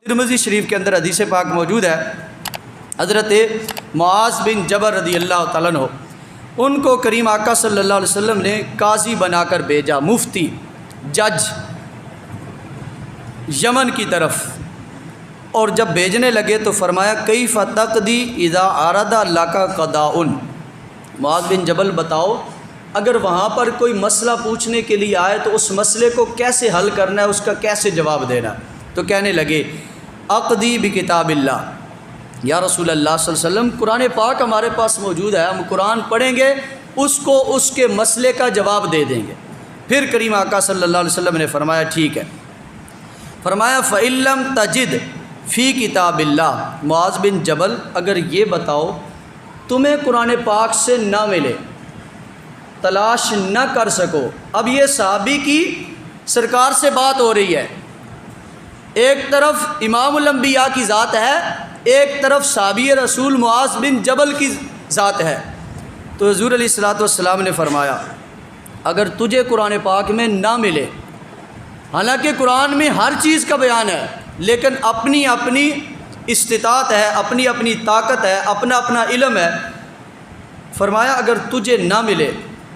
ترمذی شریف کے اندر حدیث پاک موجود ہے، حضرت معاذ بن جبل رضی اللہ تعالیٰ عنہ، ان کو کریم آقا صلی اللہ علیہ وسلم نے قاضی بنا کر بھیجا، مفتی، جج یمن کی طرف، اور جب بھیجنے لگے تو فرمایا کیف تقضی اذا عرض لک قضاء، معاذ بن جبل بتاؤ اگر وہاں پر کوئی مسئلہ پوچھنے کے لیے آئے تو اس مسئلے کو کیسے حل کرنا ہے، اس کا کیسے جواب دینا؟ تو کہنے لگے اقضی بکتاب اللہ، یا رسول اللہ صلی اللہ علیہ وسلم قرآن پاک ہمارے پاس موجود ہے، ہم قرآن پڑھیں گے، اس کو اس کے مسئلے کا جواب دے دیں گے۔ پھر کریم آقا صلی اللہ علیہ وسلم نے فرمایا ٹھیک ہے، فرمایا فَإِن لَّمْ تَجِدْ فِي کتاب اللہ، معاذ بن جبل اگر یہ بتاؤ تمہیں قرآن پاک سے نہ ملے، تلاش نہ کر سکو۔ اب یہ صحابی کی سرکار سے بات ہو رہی ہے، ایک طرف امام الانبیاء کی ذات ہے، ایک طرف صحابی رسول معاذ بن جبل کی ذات ہے۔ تو حضور علیہ الصلوۃ والسلام نے فرمایا اگر تجھے قرآن پاک میں نہ ملے، حالانکہ قرآن میں ہر چیز کا بیان ہے، لیکن اپنی اپنی استطاعت ہے، اپنی اپنی طاقت ہے، اپنا اپنا علم ہے، فرمایا اگر تجھے نہ ملے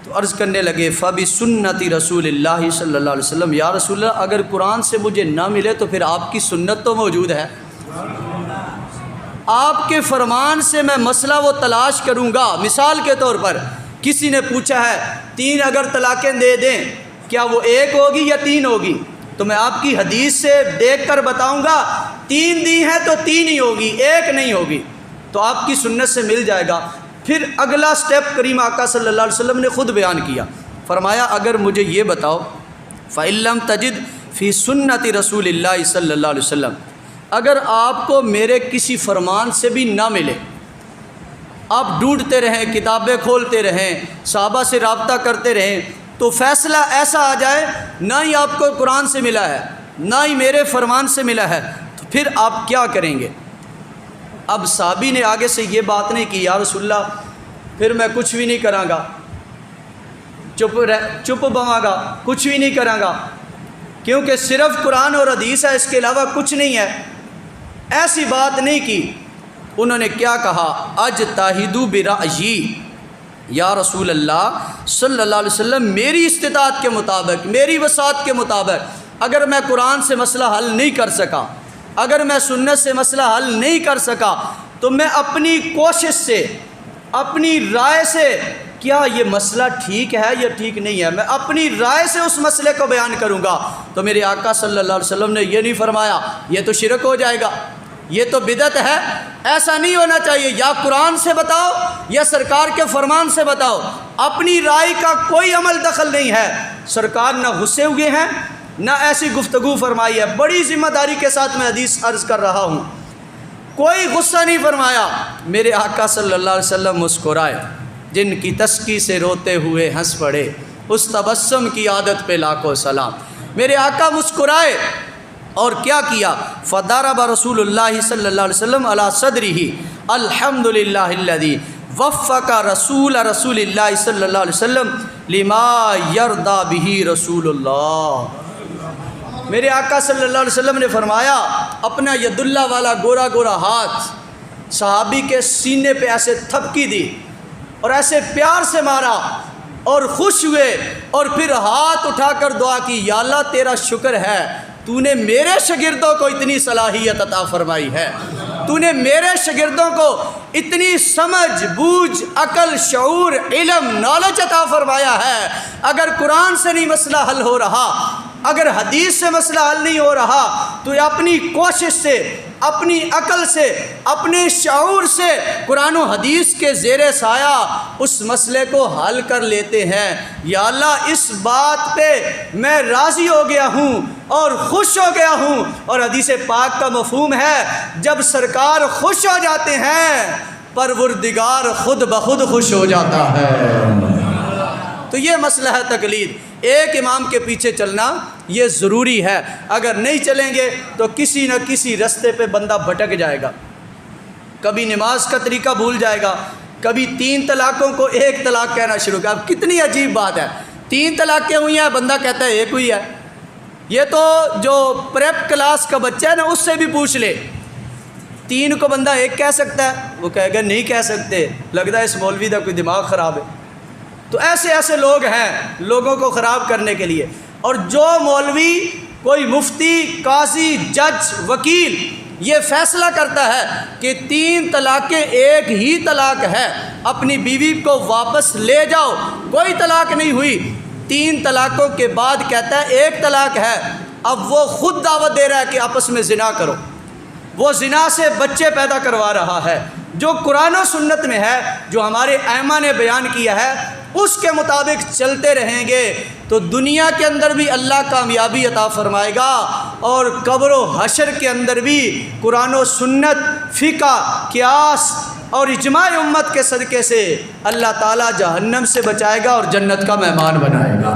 تو عرض کرنے لگے فَبِسُنَّتِ رسول اللہ صلی اللہ علیہ وسلم، یا رسول اللہ اگر قرآن سے مجھے نہ ملے تو پھر آپ کی سنت تو موجود ہے، آپ کے فرمان سے میں مسئلہ وہ تلاش کروں گا۔ مثال کے طور پر کسی نے پوچھا ہے 3 اگر طلاقیں دے دیں کیا وہ 1 ہوگی یا 3 ہوگی؟ تو میں آپ کی حدیث سے دیکھ کر بتاؤں گا 3 دی ہیں تو 3 ہی ہوگی، 1 نہیں ہوگی، تو آپ کی سنت سے مل جائے گا۔ پھر اگلا سٹیپ کریم آقا صلی اللہ علیہ وسلم نے خود بیان کیا، فرمایا اگر مجھے یہ بتاؤ فَإِن لَّمْ تَجِدْ فِي سُنَّتِ رسول اللہ صلی اللہ علیہ وسلم، اگر آپ کو میرے کسی فرمان سے بھی نہ ملے، آپ ڈھونڈتے رہیں، کتابیں کھولتے رہیں، صحابہ سے رابطہ کرتے رہیں، تو فیصلہ ایسا آ جائے نہ ہی آپ کو قرآن سے ملا ہے نہ ہی میرے فرمان سے ملا ہے، تو پھر آپ کیا کریں گے؟ اب صحابی نے آگے سے یہ بات نہیں کی یا رسول اللہ پھر میں کچھ بھی نہیں کراں گا، چپ بواں گا، کچھ بھی نہیں کراں گا، کیونکہ صرف قرآن اور حدیث ہے، اس کے علاوہ کچھ نہیں ہے، ایسی بات نہیں کی۔ انہوں نے کیا کہا اجتہدوا برأیی، یا رسول اللہ صلی اللہ علیہ وسلم میری استطاعت کے مطابق، میری وسعت کے مطابق اگر میں قرآن سے مسئلہ حل نہیں کر سکا، اگر میں سنت سے مسئلہ حل نہیں کر سکا، تو میں اپنی کوشش سے، اپنی رائے سے، کیا یہ مسئلہ ٹھیک ہے یا ٹھیک نہیں ہے، میں اپنی رائے سے اس مسئلے کو بیان کروں گا۔ تو میرے آقا صلی اللہ علیہ وسلم نے یہ نہیں فرمایا یہ تو شرک ہو جائے گا، یہ تو بدعت ہے، ایسا نہیں ہونا چاہیے، یا قرآن سے بتاؤ یا سرکار کے فرمان سے بتاؤ، اپنی رائے کا کوئی عمل دخل نہیں ہے۔ سرکار نہ غصے ہوئے ہیں نہ ایسی گفتگو فرمائی ہے، بڑی ذمہ داری کے ساتھ میں حدیث عرض کر رہا ہوں، کوئی غصہ نہیں فرمایا۔ میرے آقا صلی اللہ علیہ وسلم مسکرائے، جن کی تسکی سے روتے ہوئے ہنس پڑے، اس تبسم کی عادت پہ لاکھوں سلام۔ میرے آقا مسکرائے اور کیا کیا؟ فضرب رسول اللہ صلی اللہ علیہ وسلم علی صدرہ الحمدللہ الذی وفق رسول اللہ صلی اللہ علیہ وسلم لما یرضی بہ رسول اللہ۔ میرے آقا صلی اللہ علیہ وسلم نے فرمایا اپنا ید اللہ والا گورا گورا ہاتھ صحابی کے سینے پہ ایسے تھپکی دی اور ایسے پیار سے مارا اور خوش ہوئے، اور پھر ہاتھ اٹھا کر دعا کی، یا اللہ تیرا شکر ہے تو نے میرے شاگردوں کو اتنی صلاحیت عطا فرمائی ہے، تو نے میرے شاگردوں کو اتنی سمجھ، بوجھ، عقل، شعور، علم، نالج عطا فرمایا ہے۔ اگر قرآن سے نہیں مسئلہ حل ہو رہا، اگر حدیث سے مسئلہ حل نہیں ہو رہا، تو اپنی کوشش سے، اپنی عقل سے، اپنے شعور سے قرآن و حدیث کے زیر سایہ اس مسئلے کو حل کر لیتے ہیں۔ یا اللہ اس بات پہ میں راضی ہو گیا ہوں اور خوش ہو گیا ہوں، اور حدیث پاک کا مفہوم ہے جب سرکار خوش ہو جاتے ہیں پروردگار خود بخود خوش ہو جاتا ہے۔ تو یہ مسئلہ ہے تقلید، ایک امام کے پیچھے چلنا یہ ضروری ہے، اگر نہیں چلیں گے تو کسی نہ کسی رستے پہ بندہ بھٹک جائے گا، کبھی نماز کا طریقہ بھول جائے گا، کبھی 3 طلاقوں کو 1 طلاق کہنا شروع کیا۔ اب کتنی عجیب بات ہے، 3 طلاقیں ہوئی ہیں، بندہ کہتا ہے 1 ہوئی ہے، یہ تو جو پریپ کلاس کا بچہ ہے نا اس سے بھی پوچھ لے، 3 کو بندہ 1 کہہ سکتا ہے؟ وہ کہے گا نہیں کہہ سکتے، لگتا ہے اس مولوی کا کوئی دماغ خراب ہے۔ تو ایسے لوگ ہیں لوگوں کو خراب کرنے کے لیے۔ اور جو مولوی، کوئی مفتی، قاضی، جج، وکیل یہ فیصلہ کرتا ہے کہ 3 طلاقیں ایک ہی طلاق ہے، اپنی بیوی کو واپس لے جاؤ، کوئی طلاق نہیں ہوئی، 3 طلاقوں کے بعد کہتا ہے 1 طلاق ہے، اب وہ خود دعوت دے رہا ہے کہ آپس میں زنا کرو، وہ زنا سے بچے پیدا کروا رہا ہے۔ جو قرآن و سنت میں ہے، جو ہمارے ائمہ نے بیان کیا ہے، اس کے مطابق چلتے رہیں گے تو دنیا کے اندر بھی اللہ کامیابی عطا فرمائے گا، اور قبر و حشر کے اندر بھی قرآن و سنت، فقہ، قیاس اور اجماع امت کے صدقے سے اللہ تعالیٰ جہنم سے بچائے گا اور جنت کا مہمان بنائے گا۔